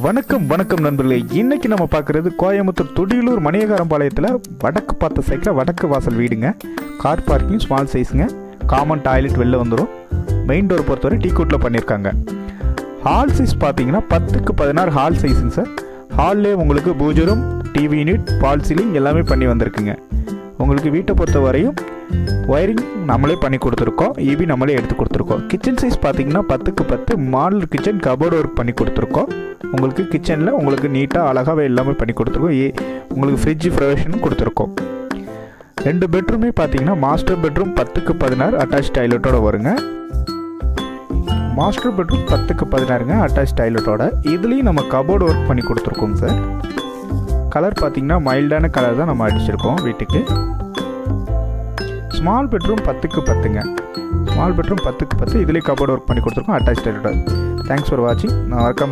வணக்கம் நண்பர்களே. இன்னைக்கு நம்ம பார்க்குறது கோயம்புத்தூர் துடியலூர் மணியகாரம்பாளையத்தில் வடக்கு பார்த்த சைக்கில் வடக்கு வாசல் வீடுங்க. கார் பார்க்கிங் ஸ்மால் சைஸுங்க. காமன் டாய்லெட் வெளில வந்துடும். மெயின் டோர் பொறுத்தவரை டீ கோட்டில் பண்ணியிருக்காங்க. ஹால் சைஸ் பார்த்தீங்கன்னா 10க்கு 16 ஹால் சைஸுங்க சார். ஹால்லே உங்களுக்கு பூஜரும் டிவி யூனிட் பால் சீலிங் எல்லாமே பண்ணி வந்திருக்குங்க. உங்களுக்கு வீட்டை பொறுத்த வரையும் ஒயரிங் நம்மளே பண்ணி கொடுத்துருக்கோம். ஈபி நம்மளே எடுத்து கொடுத்துருக்கோம். கிச்சன் சைஸ் பார்த்தீங்கன்னா 10க்கு 10 மாடல் கிச்சன் கபோர்டு ஒர்க் பண்ணி கொடுத்துருக்கோம். உங்களுக்கு கிச்சனில் உங்களுக்கு நீட்டாக அழகாகவே எல்லாமே பண்ணி கொடுத்துருக்கோம். உங்களுக்கு ஃப்ரிட்ஜ் ப்ரொவிஷனும் கொடுத்துருக்கோம். 2 பெட்ரூமே பார்த்தீங்கன்னா மாஸ்டர் பெட்ரூம் 10க்கு 16 அட்டாச் டாய்லெட்டோட வருங்க. மாஸ்டர் பெட்ரூம் 10க்கு 16ங்க அட்டாச் டாய்லெட்டோட. இதுலேயும் நம்ம கபோர்டு ஒர்க் பண்ணி கொடுத்துருக்கோங்க சார். கலர் பார்த்தீங்கன்னா மைல்டான கலர் தான் நம்ம அடிச்சிருக்கோம் வீட்டுக்கு. ஸ்மால் பெட்ரூம் 10க்கு 10ங்க. ஸ்மால் பெட்ரூம் 10க்கு 10 இதுலேயும் கபோர்டு ஒர்க் பண்ணி கொடுத்துருக்கோம் அட்டாச் டாய்லெட்டோட. தேங்க்ஸ் ஃபார் வாட்சிங். நான் வணக்கம்.